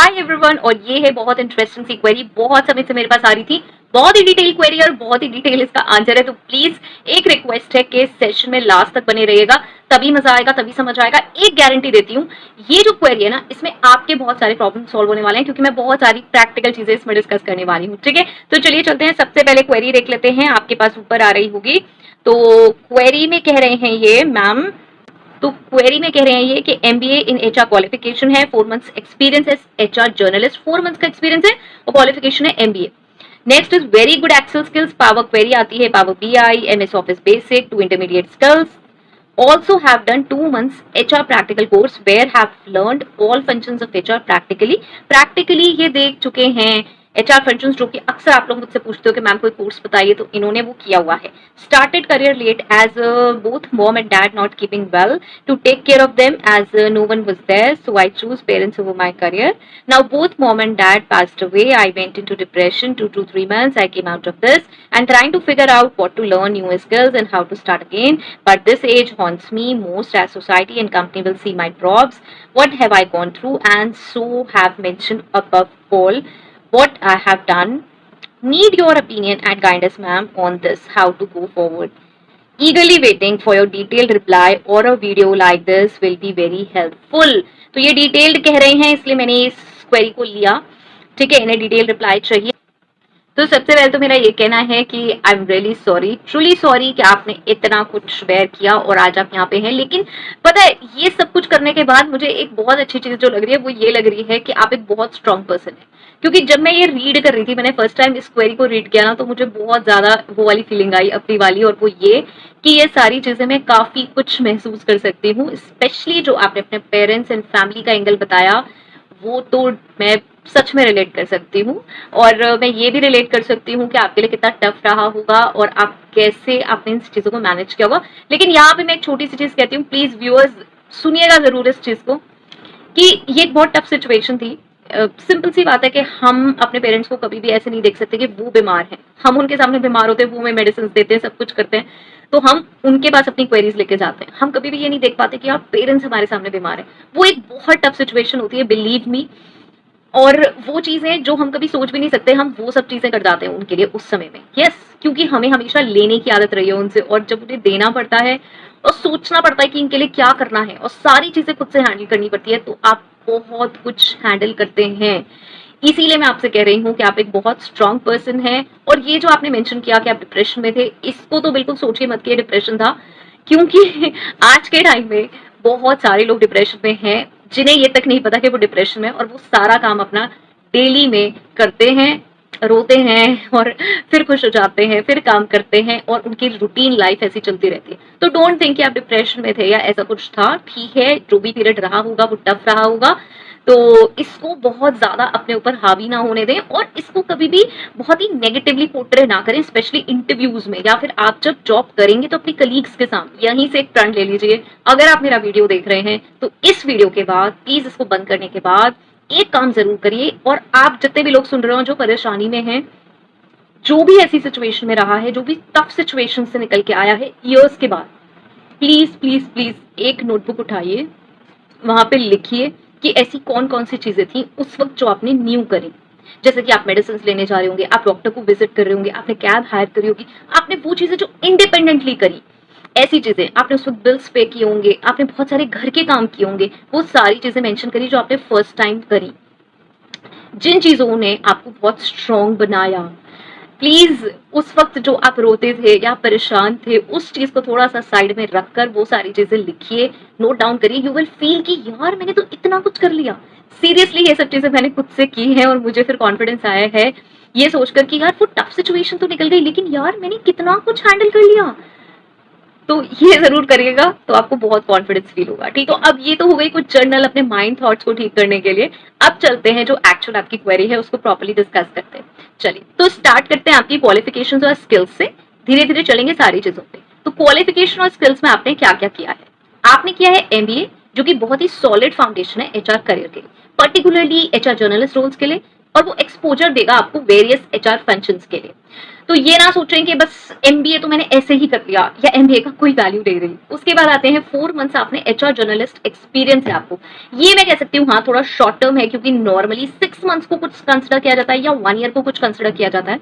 Hi everyone, और ये है बहुत इंटरेस्टिंग सी क्वेरी, बहुत समय से मेरे पास आ रही थी। बहुत ही डिटेल क्वेरी और बहुत ही डिटेल इसका आंसर है। तो प्लीज एक रिक्वेस्ट है कि सेशन में लास्ट तक बने रहिएगा, तभी मजा आएगा, तभी समझ आएगा। एक गारंटी देती हूँ, ये जो क्वेरी है ना, इसमें आपके बहुत सारे प्रॉब्लम सॉल्व होने वाले हैं, क्योंकि मैं बहुत सारी प्रैक्टिकल चीजें इसमें डिस्कस करने वाली हूँ। ठीक है, तो चलिए चलते हैं। सबसे पहले क्वेरी देख लेते हैं, आपके पास ऊपर आ रही होगी। तो क्वेरी में कह रहे हैं ये मैम, तो क्वेरी में कह रहे हैं ये कि एमबीए इन एचआर क्वालिफिकेशन है, 4 months experience as HR journalist, 4 months का एक्सपीरियंस है और क्वालिफिकेशन है MBA. Next is very good excel skills, power query आती है, power BI, MS office basic to intermediate skills. Also have done 2 months HR practical course where have learned all functions of HR practically. Practically ये देख चुके हैं HR functions, जो कि अक्सर आप लोग मुझसे पूछते हो कि मैम कोई कोर्स बताइए, तो इन्होंने वो किया हुआ है। Started career late as both mom and dad not keeping well to take care of them as no one was there, so I choose parents over my career. Now both mom and dad passed away. I went into depression 2 to 3 months. I came out of this and trying to figure out what to learn new skills and how to start again. But this age haunts me most as society and company will see my drops. What have I gone through? And so have mentioned above all what I have done. Need your opinion and guidance, ma'am, on this. How to go forward. Eagerly waiting for your detailed reply or a video like this will be very helpful. तो ये detailed कह रहे हैं, इसलिए मैंने इस query को लिया। ठीक है, इन्हें डिटेल रिप्लाई चाहिए। तो सबसे पहले तो मेरा ये कहना है कि I am really sorry, truly sorry कि आपने इतना कुछ बेयर किया और आज आप यहाँ पे हैं। लेकिन पता है, ये सब कुछ करने के बाद मुझे एक बहुत अच्छी चीज जो लग रही है वो ये लग रही है कि आप एक बहुत स्ट्रांग पर्सन है। क्योंकि जब मैं ये रीड कर रही थी, मैंने फर्स्ट टाइम इस क्वेरी को रीड किया ना, तो मुझे बहुत ज्यादा वो वाली फीलिंग आई अपनी वाली, और वो ये कि ये सारी चीजें मैं काफी कुछ महसूस कर सकती हूँ। स्पेशली जो आपने अपने पेरेंट्स एंड फैमिली का एंगल बताया, वो तो मैं सच में रिलेट कर सकती हूँ। और मैं ये भी रिलेट कर सकती हूँ कि आपके लिए कितना टफ रहा होगा और आप कैसे आपने इन चीज़ों को मैनेज किया होगा। लेकिन यहाँ पे मैं एक छोटी सी चीज़ कहती हूँ, प्लीज़ व्यूअर्स सुनिएगा ज़रूर इस चीज़ को, कि ये एक बहुत टफ सिचुएशन थी। सिंपल सी बात है कि हम अपने पेरेंट्स को कभी भी ऐसे नहीं देख सकते कि वो बीमार हैं, हम उनके सामने बीमार होते हैं, वो हमें मेडिसिन देते हैं, सब कुछ करते हैं, तो हम उनके पास अपनी क्वेरीज लेके जाते हैं। हम कभी भी ये नहीं देख पाते कि आप पेरेंट्स हमारे सामने बीमार हैं। वो एक बहुत टफ सिचुएशन होती है, बिलीव मी। और वो चीजें जो हम कभी सोच भी नहीं सकते, हम वो सब चीजें कर जाते हैं उनके लिए उस समय में। यस, क्योंकि हमें हमेशा लेने की आदत रही है उनसे, और जब उन्हें देना पड़ता है और सोचना पड़ता है कि इनके लिए क्या करना है और सारी चीजें खुद से हैंडल करनी पड़ती है, तो आप बहुत कुछ हैंडल करते हैं। इसीलिए मैं आपसे कह रही हूँ कि आप एक बहुत स्ट्रांग पर्सन हैं। और ये जो आपने मेंशन किया कि आप डिप्रेशन में थे, इसको तो बिल्कुल सोचिए मत कि डिप्रेशन था, क्योंकि आज के टाइम में बहुत सारे लोग डिप्रेशन में हैं जिन्हें ये तक नहीं पता कि वो डिप्रेशन में, और वो सारा काम अपना डेली में करते हैं, रोते हैं और फिर खुश हो जाते हैं, फिर काम करते हैं, और उनकी रूटीन लाइफ ऐसी चलती रहती है। तो डोंट थिंक कि आप डिप्रेशन में थे या ऐसा कुछ था। ठीक है, जो भी पीरियड रहा होगा वो टफ रहा होगा, तो इसको बहुत ज्यादा अपने ऊपर हावी ना होने दें, और इसको कभी भी बहुत ही नेगेटिवली पोर्ट्रे ना करें, स्पेशली इंटरव्यूज में, या फिर आप जब जॉब करेंगे तो अपनी कलीग्स के साथ यहीं से एक प्रण ले लीजिए। अगर आप मेरा वीडियो देख रहे हैं तो इस वीडियो के बाद प्लीज इसको बंद करने के बाद एक काम जरूर करिए, और आप जितने भी लोग सुन रहे हो जो परेशानी में हैं, जो भी ऐसी सिचुएशन में रहा है, जो भी टफ सिचुएशन से निकल के आया है ईयर्स के बाद, प्लीज प्लीज प्लीज एक नोटबुक उठाइए, वहां पे लिखिए कि ऐसी कौन कौन सी चीजें थी उस वक्त जो आपने न्यू करी। जैसे कि आप मेडिसिन लेने जा रहे होंगे, आप डॉक्टर को विजिट कर रहे होंगे, आपने कैब हायर करी होगी, आपने वो चीजें जो इंडिपेंडेंटली करी, ऐसी चीजें आपने उस वक्त बिल्स पे किए होंगे, आपने बहुत सारे घर के काम किए होंगे, वो सारी चीजें मेंशन करी जो आपने फर्स्ट टाइम करी, जिन चीजों ने आपको बहुत स्ट्रांग बनाया। प्लीज उस वक्त जो आप रोते थे या परेशान थे, उस चीज को थोड़ा सा साइड में रखकर वो सारी चीजें लिखिए, नोट डाउन करिए। यू विल फील कि यार मैंने तो इतना कुछ कर लिया। सीरियसली ये सब चीजें मैंने खुद से की है और मुझे फिर कॉन्फिडेंस आया है ये सोचकर कि यार वो टफ सिचुएशन तो निकल गई, लेकिन यार मैंने कितना कुछ हैंडल कर लिया। तो ये जरूर करिएगा, तो आपको बहुत कॉन्फिडेंस फील होगा। ठीक, तो अब ये तो हो गई कुछ जर्नल अपने माइंड थॉट्स को ठीक करने के लिए। अब चलते हैं जो एक्चुअल आपकी क्वेरी है उसको प्रॉपर्ली डिस्कस करते हैं। चलिए, तो स्टार्ट करते हैं आपकी क्वालिफिकेशंस और स्किल्स से, धीरे धीरे चलेंगे सारी चीजों पे। तो क्वालिफिकेशन और स्किल्स में आपने क्या क्या किया है? आपने किया है एमबीए, जो कि बहुत ही सॉलिड फाउंडेशन है एचआर करियर के लिए, पर्टिकुलरली एचआर जर्नलिस्ट रोल्स के लिए, और वो एक्सपोजर देगा आपको वेरियस एचआर फंक्शंस के लिए। तो ये ना सोचें कि बस एमबीए तो मैंने ऐसे ही कर लिया या एमबीए का कोई वैल्यू नहीं रही। उसके बाद आते हैं 4 मंथ्स आपने एचआर जर्नलिस्ट एक्सपीरियंस है आपको। ये मैं कह सकती हूँ हाँ थोड़ा शॉर्ट टर्म है, क्योंकि नॉर्मली 6 मंथ्स को कुछ कंसिडर किया जाता है या 1 ईयर को कुछ कंसिडर किया जाता है,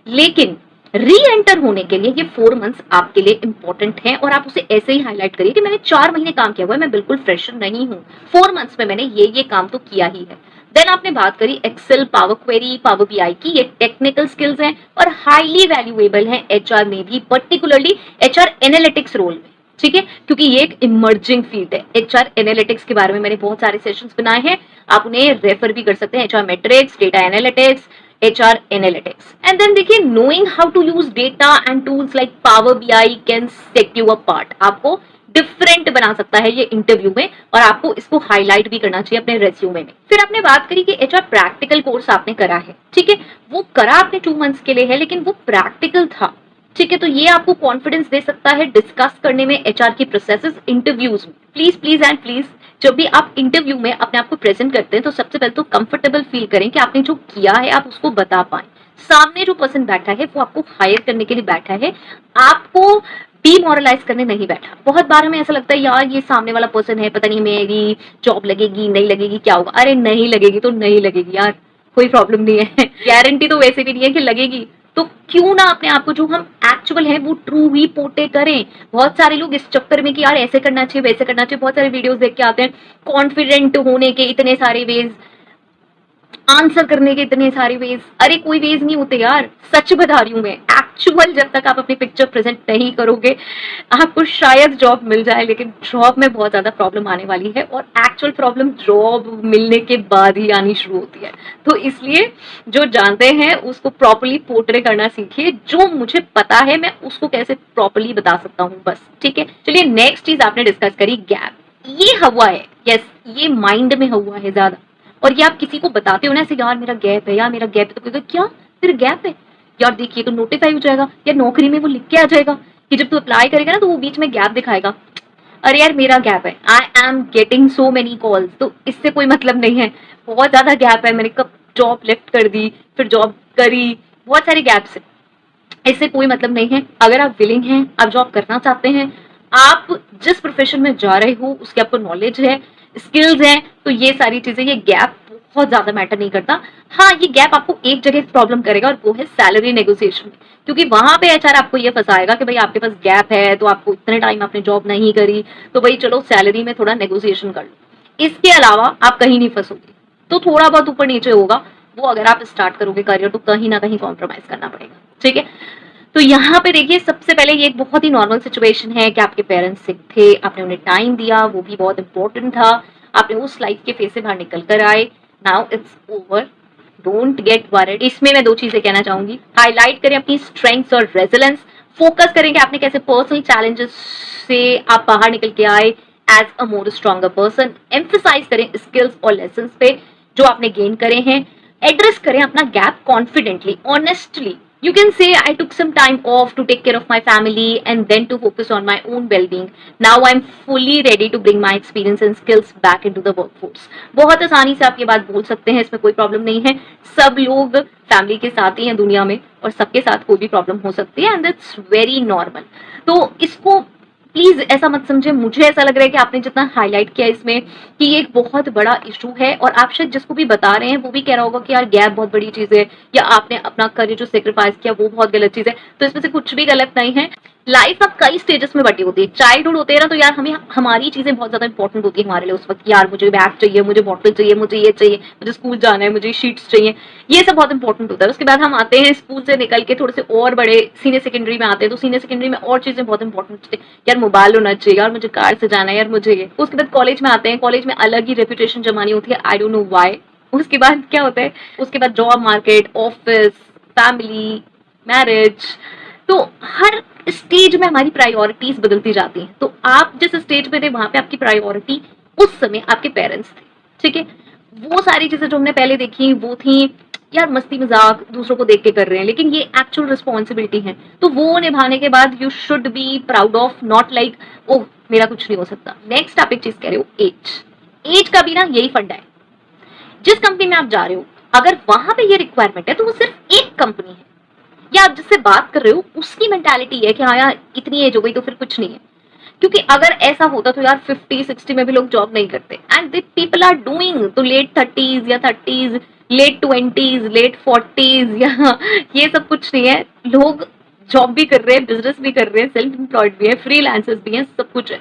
लेकिन री एंटर होने के लिए ये 4 मंथ्स आपके लिए इंपॉर्टेंट है। और आप उसे ऐसे ही हाईलाइट करिए कि मैंने 4 महीने काम किया हुआ है, मैं बिल्कुल फ्रेशर नहीं हूँ, 4 मंथ्स में मैंने ये काम तो किया ही है। देन आपने बात करी excel, power query, power BI की, ये टेक्निकल स्किल्स हैं और हाईली वैल्यूएबल हैं एचआर में भी, पर्टिकुलरली एचआर एनालिटिक्स रोल में, ठीक है, क्योंकि ये एक इमर्जिंग फील्ड है। एचआर एनालिटिक्स के बारे में मैंने बहुत सारे सेशंस बनाए हैं, आप उन्हें रेफर भी कर सकते हैं, HR matrix, data analytics, HR analytics. And then देखिए knowing how to use data and tools like Power BI can set you apart. आपको डिफरेंट बना सकता है ये इंटरव्यू में, और आपको इसको हाईलाइट भी करना चाहिए अपने रेज्यूमे में। फिर आपने बात करी कि एचआर प्रैक्टिकल कोर्स आपने करा है, ठीक है, वो करा आपने 2 मंथ्स के लिए है, लेकिन वो प्रैक्टिकल था, ठीक है, तो ये आपको कॉन्फिडेंस दे सकता है डिस्कस करने में एचआर की प्रोसेसेस इंटरव्यूज में। प्लीज प्लीज एंड प्लीज जब भी आप इंटरव्यू में अपने आप को प्रेजेंट करते हैं तो सबसे पहले तो कंफर्टेबल फील करें कि आपने जो किया है आप उसको बता पाएं। सामने जो पर्सन बैठा है वो आपको हायर करने के लिए बैठा है, आपको डीमोरलाइज करने नहीं बैठा। बहुत बार हमें ऐसा लगता है यार ये सामने वाला पर्सन है, पता नहीं मेरी जॉब लगेगी नहीं लगेगी, क्या होगा। अरे नहीं लगेगी तो नहीं लगेगी यार, कोई प्रॉब्लम नहीं है, गारंटी तो वैसे भी नहीं है कि लगेगी, तो क्यों ना अपने आप को जो हम एक्चुअल है वो ट्रू ही पोर्ट्रे करें। बहुत सारे लोग इस चक्कर में कि यार ऐसे करना चाहिए वैसे करना चाहिए, बहुत सारे वीडियोस देख के आते हैं, कॉन्फिडेंट होने के इतने सारे वेज, आंसर करने के इतने सारे वेज। अरे कोई वेज नहीं होते यार, सच बता रही हूं मैं, एक्चुअल जब तक आप अपनी पिक्चर प्रेजेंट नहीं करोगे आपको शायद जॉब मिल जाए, लेकिन जॉब में बहुत ज्यादा प्रॉब्लम आने वाली है, और एक्चुअल प्रॉब्लम जॉब मिलने के बाद ही आनी शुरू होती है। तो इसलिए जो जानते हैं उसको प्रॉपरली पोर्ट्रे करना सीखिए, जो मुझे पता है मैं उसको कैसे प्रॉपरली बता सकता हूँ बस, ठीक है। चलिए नेक्स्ट चीज आपने डिस्कस करी गैप। ये हुआ है, यस, ये माइंड में हुआ है ज्यादा, और ये आप किसी को बताते हो ना ऐसे, यार मेरा गैप है, यार मेरा गैप है, तो कहेगा क्या फिर गैप है, यार देखिए तो नोटिफाई हो जाएगा या नौकरी में वो लिख के आ जाएगा कि जब तू अप्लाई करेगा ना तो वो बीच में गैप दिखाएगा। अरे यार मेरा गैप है, I am getting so many calls, तो इससे कोई मतलब नहीं है, बहुत ज्यादा गैप है, मैंने कब जॉब लेफ्ट कर दी फिर जॉब करी, बहुत सारे गैप्स है, इससे कोई मतलब नहीं है। अगर आप विलिंग हैं, आप जॉब करना चाहते हैं, आप जिस प्रोफेशन में जा रहे हो उसकी आपको नॉलेज है, स्किल्स हैं, तो ये सारी चीजें, ये गैप बहुत ज्यादा मैटर नहीं करता। हाँ ये गैप आपको एक जगह प्रॉब्लम करेगा और वो है सैलरी नेगोशिएशन में, क्योंकि वहां पे एचआर आपको ये फंसाएगा कि भाई आपके पास गैप है तो आपको इतने टाइम आपने जॉब नहीं करी, तो भाई चलो सैलरी में थोड़ा नेगोशिएशन कर लो। इसके अलावा आप कहीं नहीं फंसोगे, तो थोड़ा बहुत ऊपर नीचे होगा, वो अगर आप स्टार्ट करोगे करियर तो कहीं ना कहीं कॉम्प्रोमाइज करना पड़ेगा, ठीक है। तो यहाँ पे देखिए सबसे पहले ये एक बहुत ही नॉर्मल सिचुएशन है कि आपके पेरेंट्स सिक थे, आपने उन्हें टाइम दिया, वो भी बहुत इंपॉर्टेंट था, आपने उस लाइफ के फेज से बाहर निकल कर आए, now it's over, don't get worried. इसमें मैं 2 चीजें कहना चाहूंगी, हाईलाइट करें अपनी स्ट्रेंथ्स और रेजिलेंस, फोकस करें कि आपने कैसे पर्सनल चैलेंजेस से आप बाहर निकल के आए as a more stronger person, emphasise करें स्किल्स और लेसन्स पे जो आपने गेन करे हैं, एड्रेस करें अपना gap confidently, honestly. You can say I took some time off to take care of my family and then to focus on my own well-being. Now I'm fully ready to bring my experience and skills back into the workforce. बहुत आसानी से आप ये बात बोल सकते हैं, इसमें कोई प्रॉब्लम नहीं है। सब लोग फैमिली के साथ ही हैं दुनिया में और सबके साथ कोई भी प्रॉब्लम हो सकती है एंड इट्स वेरी नॉर्मल। तो इसको प्लीज ऐसा मत समझे, मुझे ऐसा लग रहा है कि आपने जितना हाईलाइट किया इसमें कि ये एक बहुत बड़ा इशू है, और आप शायद जिसको भी बता रहे हैं वो भी कह रहा होगा कि यार गैप बहुत बड़ी चीज है, या आपने अपना करियर जो सेक्रीफाइस किया वो बहुत गलत चीज है। तो इसमें से कुछ भी गलत नहीं है। लाइफ अब कई स्टेजेस में बटी होती है, चाइल्डहुड होते हैं ना तो यार हमें हमारी चीजें बहुत ज्यादा इंपॉर्टेंट होती है हमारे लिए उस वक्त, यार मुझे बैग चाहिए, मुझे बॉटल चाहिए, मुझे ये चाहिए, मुझे स्कूल जाना है, मुझे शीट्स चाहिए, ये सब बहुत इंपॉर्टेंट होता है। उसके बाद हम आते हैं स्कूल से निकल के थोड़े से और बड़े सीनियर सेकेंडरी में आते हैं, तो सीनियर सेकेंडरी में और चीजें बहुत इंपॉर्टेंट होती है, यार मोबाइल होना चाहिए, यार मुझे कार से जाना है, यार मुझे ये। उसके बाद कॉलेज में आते हैं, कॉलेज में अलग ही रेपुटेशन जमानी होती है, आई डोंट नो व्हाई। उसके बाद क्या होता है, उसके बाद job market, office, family, marriage, तो हर स्टेज में हमारी प्रायोरिटीज बदलती जाती हैं। तो आप जिस स्टेज पे थे वहां पे आपकी प्रायोरिटी उस समय आपके पेरेंट्स थे, ठीक है। वो सारी चीजें जो हमने पहले देखी वो थी यार मस्ती मजाक दूसरों को देख के कर रहे हैं, लेकिन ये एक्चुअल रिस्पॉन्सिबिलिटी है, तो वो निभाने के बाद you should be proud of, not like oh मेरा कुछ नहीं हो सकता। नेक्स्ट आप एक चीज कह रहे हो, एज का भी ना यही फंडा है। जिस कंपनी में आप जा रहे हो अगर वहां पे ये रिक्वायरमेंट है तो वो सिर्फ एक कंपनी है, या आप जिससे बात कर रहे हो उसकी मेंटालिटी है कि हाँ यार इतनी एज हो गई तो फिर कुछ नहीं है। क्योंकि अगर ऐसा होता तो यार 50-60 में भी लोग जॉब नहीं करते, and they people are doing तो लेट 30s या 30s, late 20s, late 40s या ये सब कुछ नहीं है। लोग जॉब भी कर रहे हैं, बिजनेस भी कर रहे हैं, सेल्फ एम्प्लॉयड भी है, फ्रीलांसर्स भी हैं, सब कुछ है।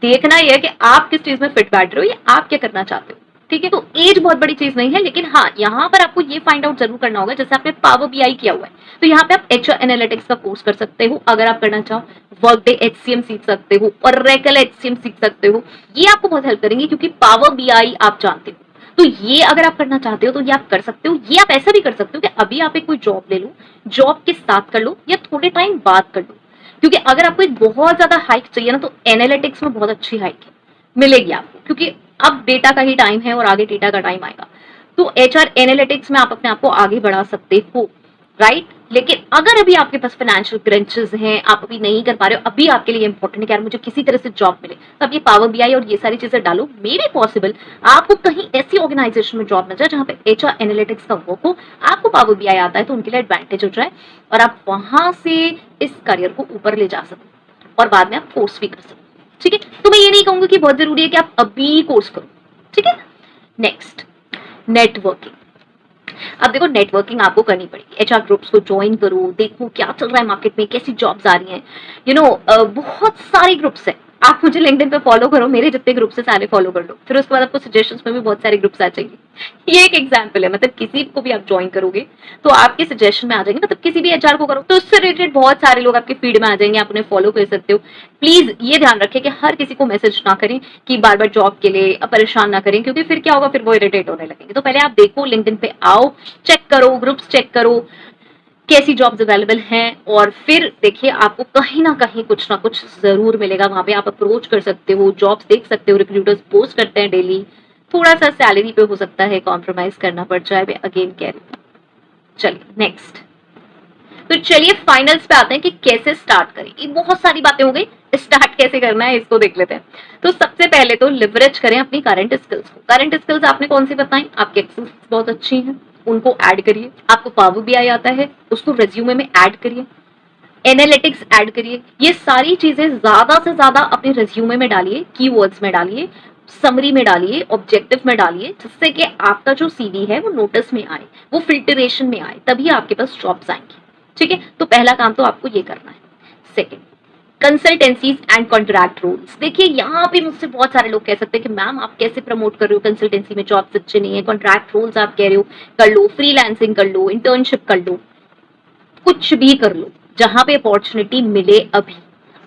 देखना ये है कि आप किस चीज में फिट बैठ रहे हो या आप क्या करना चाहते हो। ठीक है, तो एज बहुत बड़ी चीज नहीं है, लेकिन हाँ यहाँ पर आपको ये फाइंड आउट जरूर करना होगा। जैसे आपने पावर बीआई किया हुआ है तो यहाँ पे आप एचआर एनालिटिक्स का कोर्स कर सकते हो अगर आप करना चाहो, वर्कडे एचसीएम सीख सकते हो, ओरेकल एचसीएम सीख सकते हो। ये आपको बहुत हेल्प करेंगे क्योंकि पावर बीआई आप जानते हो, तो ये अगर आप करना चाहते हो तो ये आप कर सकते हो। ये आप ऐसा भी कर सकते हो कि अभी आप एक कोई जॉब ले लो, जॉब के साथ कर लो या थोड़े टाइम बाद कर लो। क्योंकि अगर आपको एक बहुत ज्यादा हाइक चाहिए ना तो एनालिटिक्स में बहुत अच्छी हाइक है, मिलेगी आपको, क्योंकि अब डेटा का ही टाइम है और आगे डेटा का टाइम आएगा। तो एचआर एनालिटिक्स में आप अपने आप को आगे बढ़ा सकते हो, राइट। लेकिन अगर अभी आपके पास फाइनेंशियल क्रंचेस हैं, आप अभी नहीं कर पा रहे हो, अभी आपके लिए इंपॉर्टेंट है कि यार मुझे किसी तरह से जॉब मिले, तो आप ये पावर बीआई और ये सारी चीजें डालो। मे बी पॉसिबल आपको कहीं ऐसी ऑर्गेनाइजेशन में जॉब मिल जाए जहां पे एचआर एनालिटिक्स का वर्क हो, आपको पावर बीआई आता है तो उनके लिए एडवांटेज हो जाए और आप वहां से इस करियर को ऊपर ले जा सको और बाद में आप कोर्स भी कर सको। ठीक है, तो मैं ये नहीं कहूंगी कि बहुत जरूरी है कि आप अभी कोर्स करो। ठीक है, नेक्स्ट नेटवर्किंग। अब देखो नेटवर्किंग आपको करनी पड़ेगी, एचआर ग्रुप्स को ज्वाइन करो, देखो क्या चल रहा है मार्केट में, कैसी जॉब्स आ रही हैं। बहुत सारे ग्रुप्स हैं, आप मुझे लिंक्डइन पे फॉलो करो, मेरे जितने ग्रुप्स है सारे फॉलो कर लो, फिर उसके बाद आपको सजेशंस में भी बहुत सारे ग्रुप्स आ जाएंगे। ये एक एग्जांपल है, मतलब किसी को भी आप ज्वाइन करोगे तो आपके सजेशन में आ जाएंगे, मतलब किसी भी एचआर को करो तो उससे रिलेटेड बहुत सारे लोग आपके फीड में आ जाएंगे, आप उन्हें फॉलो कर सकते हो। प्लीज ये ध्यान रखें कि हर किसी को मैसेज ना करें कि बार बार जॉब के लिए परेशान ना करें, क्योंकि फिर क्या होगा, फिर वो इरिटेट होने लगेंगे। तो पहले आप देखो, लिंक्डइन पे आओ, चेक करो, ग्रुप्स चेक करो कैसी जॉब्स अवेलेबल हैं, और फिर देखिए आपको कहीं ना कहीं कुछ ना कुछ जरूर मिलेगा। वहां पे आप अप्रोच कर सकते हो, जॉब्स देख सकते हो, रिक्रूटर्स पोस्ट करते हैं डेली। थोड़ा सा सैलरी पे हो सकता है कॉम्प्रोमाइज करना पड़ जाए, मैं अगेन कह रही हूँ। चलिए नेक्स्ट, तो चलिए फाइनल्स पे आते हैं कि कैसे स्टार्ट करें। ये बहुत सारी बातें हो गई, स्टार्ट कैसे करना है इसको देख लेते हैं। तो सबसे पहले तो लिवरेज करें अपनी करंट स्किल्स को। करंट स्किल्स आपने कौन सी बताई, आपकी एक्सेल बहुत अच्छी हैं, उनको ऐड करिए। आपको पावर बीआई आता है, उसको रेज्यूमे में ऐड करिए। एनालिटिक्स ऐड करिए, ये सारी चीजें ज्यादा से ज्यादा अपने रेज्यूमे में डालिए, कीवर्ड्स में डालिए, समरी में डालिए, ऑब्जेक्टिव में डालिए, जिससे कि आपका जो सीवी है वो नोटिस में आए, वो फिल्टरेशन में आए, तभी आपके पास जॉब्स आएंगी। ठीक है, तो पहला काम तो आपको ये करना है। Second, consultancies and contract roles. देखिए यहाँ पे मुझसे बहुत सारे लोग कह सकते हैं कि मैम आप कैसे प्रमोट कर रहे हो, कंसल्टेंसी में जॉब्स अच्छे नहीं है, कॉन्ट्रैक्ट रोल्स आप कह रहे हो कर लो, फ्रीलांसिंग कर लो, इंटर्नशिप कर लो, कुछ भी कर लो जहां पे अपॉर्चुनिटी मिले अभी।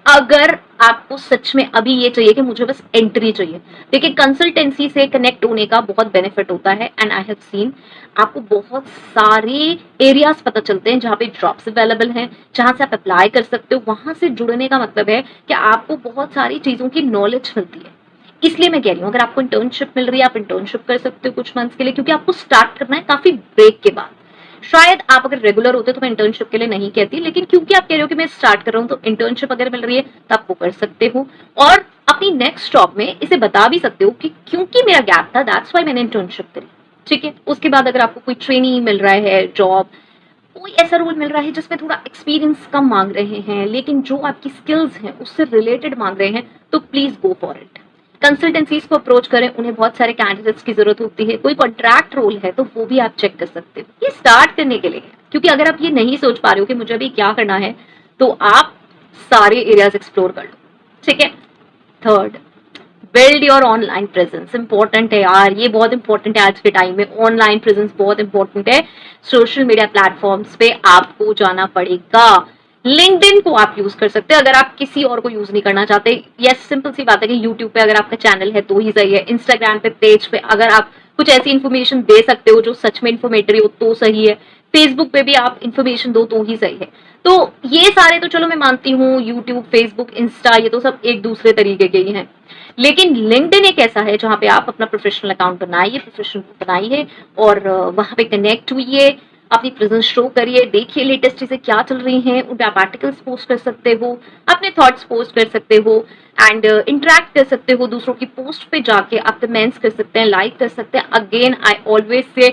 अगर आपको सच में अभी ये चाहिए कि मुझे बस एंट्री चाहिए, देखिए कंसल्टेंसी से कनेक्ट होने का बहुत बेनिफिट होता है, एंड आई हैव सीन आपको बहुत सारे एरियाज पता चलते हैं जहाँ पे जॉब्स अवेलेबल हैं, जहां से आप अप्लाई कर सकते हो। वहां से जुड़ने का मतलब है कि आपको बहुत सारी चीजों की नॉलेज मिलती है। इसलिए मैं कह रही हूँ अगर आपको इंटर्नशिप मिल रही है, आप इंटर्नशिप कर सकते हो कुछ मंथ्स के लिए, क्योंकि आपको स्टार्ट करना है काफी ब्रेक के बाद। शायद आप अगर रेगुलर होते तो मैं इंटर्नशिप के लिए नहीं कहती, लेकिन क्योंकि आप कह रहे हो कि मैं स्टार्ट कर रहा हूं तो इंटर्नशिप अगर मिल रही है तो आप वो कर सकते हो, और अपनी नेक्स्ट जॉब में इसे बता भी सकते हो कि क्योंकि मेरा गैप था दैट्स व्हाई मैंने इंटर्नशिप करी। ठीक है, उसके बाद अगर आपको कोई ट्रेनिंग मिल रहा है, जॉब, कोई ऐसा रोल मिल रहा है जिसमें थोड़ा एक्सपीरियंस कम मांग रहे हैं लेकिन जो आपकी स्किल्स हैं उससे रिलेटेड मांग रहे हैं, तो please go for it. Consultancies को अप्रोच करें, उन्हें बहुत सारे कैंडिडेट्स की जरूरत होती है। कोई कॉन्ट्रैक्ट रोल है तो वो भी आप चेक कर सकते हो, ये स्टार्ट करने के लिए है। क्योंकि अगर आप ये नहीं सोच पा रहे हो कि मुझे अभी क्या करना है, तो आप सारे एरियाज एक्सप्लोर कर लो। ठीक है, third, build your online presence. Important है यार, ये बहुत इंपॉर्टेंट है आज के टाइम में, ऑनलाइन प्रेजेंस बहुत इंपॉर्टेंट है। सोशल मीडिया प्लेटफॉर्म्स पे आपको जाना पड़ेगा। लिंक्डइन को आप यूज कर सकते हैं अगर आप किसी और को यूज नहीं करना चाहते। यस, सिंपल सी बात है कि यूट्यूब पे अगर आपका चैनल है तो ही सही है, इंस्टाग्राम पे पेज पे अगर आप कुछ ऐसी इन्फॉर्मेशन दे सकते हो जो सच में इन्फॉर्मेटरी हो तो सही है, फेसबुक पे भी आप इन्फॉर्मेशन दो तो ही सही है। तो ये सारे तो चलो मैं मानती हूँ, यूट्यूब, फेसबुक, इंस्टा, ये तो सब एक दूसरे तरीके के ही हैं, लेकिन लिंक्डइन एक ऐसा है जहां पे आप अपना प्रोफेशनल अकाउंट बनाइए, प्रोफेशनल बनाइए और वहां पे कनेक्ट हुई, अपनी प्रेजेंस शो करिए, देखिए लेटेस्ट चीजें क्या चल रही हैं, उन पे आप आर्टिकल्स पोस्ट कर सकते हो, अपने थॉट्स पोस्ट कर सकते हो, एंड इंटरेक्ट कर सकते हो, दूसरों की पोस्ट पे जाके आप कमेंट्स कर सकते हैं, लाइक कर सकते हैं। अगेन आई ऑलवेज से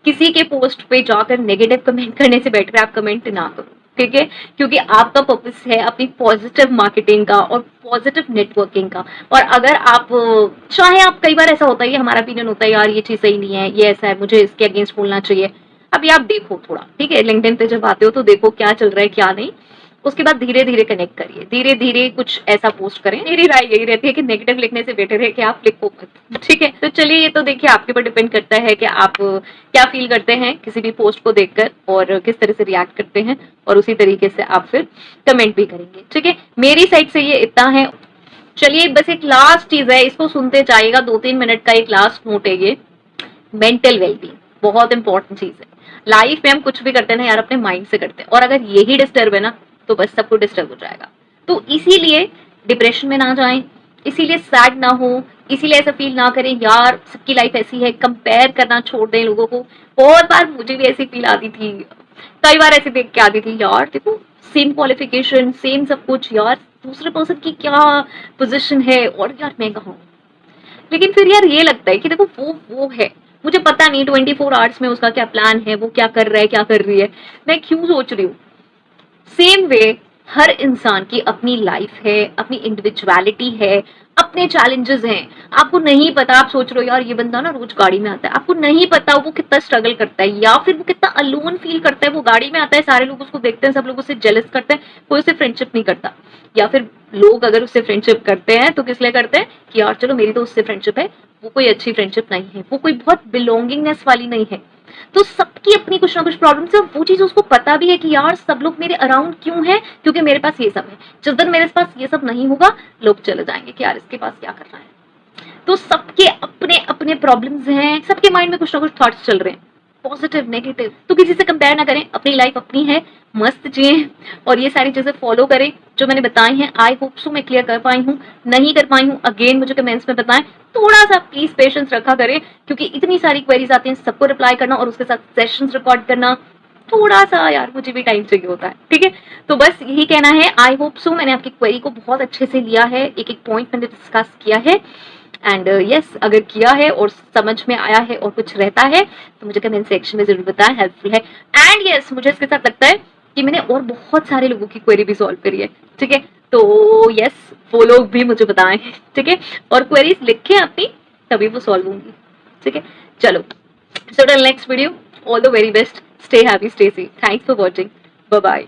किसी के पोस्ट पे जाकर नेगेटिव कमेंट करने से बेटर है आप कमेंट ना करो, ठीक है, क्योंकि आपका पर्पस है अपनी पॉजिटिव मार्केटिंग का और पॉजिटिव नेटवर्किंग का। और अगर आप चाहे, आप कई बार ऐसा होता है कि हमारा ओपिनियन होता है यार ये चीज सही नहीं है, ये ऐसा है, मुझे इसके अगेंस्ट बोलना चाहिए। अभी आप देखो थोड़ा, ठीक है, लिंक्डइन पे जब आते हो तो देखो क्या चल रहा है क्या नहीं, उसके बाद धीरे धीरे कनेक्ट करिए, धीरे धीरे कुछ ऐसा पोस्ट करें। मेरी राय यही रहती है कि नेगेटिव लिखने से बेटर है कि आप लिखो मत, ठीक है। तो चलिए, ये तो देखिए आपके ऊपर डिपेंड करता है कि आप क्या फील करते हैं किसी भी पोस्ट को देखकर और किस तरह से रिएक्ट करते हैं, और उसी तरीके से आप फिर कमेंट भी करेंगे, ठीक है। मेरी साइड से ये इतना है। चलिए, बस एक लास्ट चीज है, इसको सुनते जाइएगा, 2-3 मिनट का एक लास्ट नोट है ये। मेंटल वेलबींग बहुत इंपॉर्टेंट चीज है। लाइफ में हम कुछ भी करते हैं ना यार, अपने माइंड से करते हैं, और अगर यही डिस्टर्ब है ना तो बस सब कुछ डिस्टर्ब हो जाएगा। तो इसीलिए डिप्रेशन में ना जाएं, इसीलिए सैड ना हो, इसीलिए ऐसा फील ना करें यार सबकी लाइफ ऐसी है, कंपेयर करना छोड़ दें लोगों को। बहुत बार मुझे भी ऐसी फील आती थी, कई बार ऐसे देख के आती थी यार देखो सेम क्वालिफिकेशन, सेम सब कुछ, यार दूसरे पर्सन की क्या पोजीशन है और यार मैं कहाँ हूँ। लेकिन फिर यार ये लगता है कि देखो वो है, मुझे पता नहीं 24 आवर्स में उसका क्या प्लान है, वो क्या कर रहा है क्या कर रही है, मैं क्यों सोच रही हूँ। सेम वे हर इंसान की अपनी लाइफ है, अपनी इंडिविजुअलिटी है, अपने चैलेंजेस हैं। आपको नहीं पता, आप सोच रहे हो यार ये बंदा ना रोज गाड़ी में आता है, आपको नहीं पता वो कितना स्ट्रगल करता है, या फिर वो कितना अलोन फील करता है। वो गाड़ी में आता है, सारे लोग उसको देखते हैं, सब लोग उससे जेलस करते हैं, कोई उससे फ्रेंडशिप नहीं करता। या फिर लोग अगर उससे फ्रेंडशिप करते हैं तो किस लिए करते हैं कि यार चलो मेरी तो उससे फ्रेंडशिप है, वो कोई अच्छी फ्रेंडशिप नहीं है, वो कोई बहुत बिलोंगिंगनेस वाली नहीं है। तो सबकी अपनी कुछ ना कुछ प्रॉब्लम्स है, वो चीज उसको पता भी है कि यार सब लोग मेरे अराउंड क्यों है, क्योंकि मेरे पास ये सब है। जिस दिन मेरे पास ये सब नहीं होगा, लोग चले जाएंगे कि यार इसके पास क्या कर रहा है। तो सबके अपने अपने प्रॉब्लम्स हैं, सबके माइंड में कुछ ना कुछ थॉट्स चल रहे हैं, पॉजिटिव नेगेटिव। तो किसी से कंपेयर ना करें, अपनी लाइफ अपनी है, मस्त जिए और ये सारी चीजें फॉलो करें जो मैंने बताई हैं। आई होप सो मैं क्लियर कर पाई हूँ, नहीं कर पाई हूँ अगेन मुझे कमेंट्स में बताएं। थोड़ा सा प्लीज पेशेंस रखा करें, क्योंकि इतनी सारी क्वेरीज आती हैं, सबको रिप्लाई करना और उसके साथ सेशंस रिकॉर्ड करना, थोड़ा सा यार मुझे भी टाइम चाहिए होता है, ठीक है। तो बस यही कहना है। आई होप सो मैंने आपकी क्वेरी को बहुत अच्छे से लिया है, एक एक पॉइंट मैंने डिस्कस किया है। एंड यस, अगर किया है और समझ में आया है और कुछ रहता है तो मुझे कमेंट सेक्शन में जरूर बताएं, हेल्पफुल है। एंड यस, मुझे इसके साथ लगता है कि मैंने और बहुत सारे लोगों की क्वेरी भी सॉल्व करी है, ठीक है। तो यस, वो लोग भी मुझे बताएं, ठीक है, और क्वेरीज लिखें अपनी, तभी वो सॉल्व होंगी, ठीक है। चलो, so till next video, all the very best, stay happy, stay safe, thanks for watching, bye bye.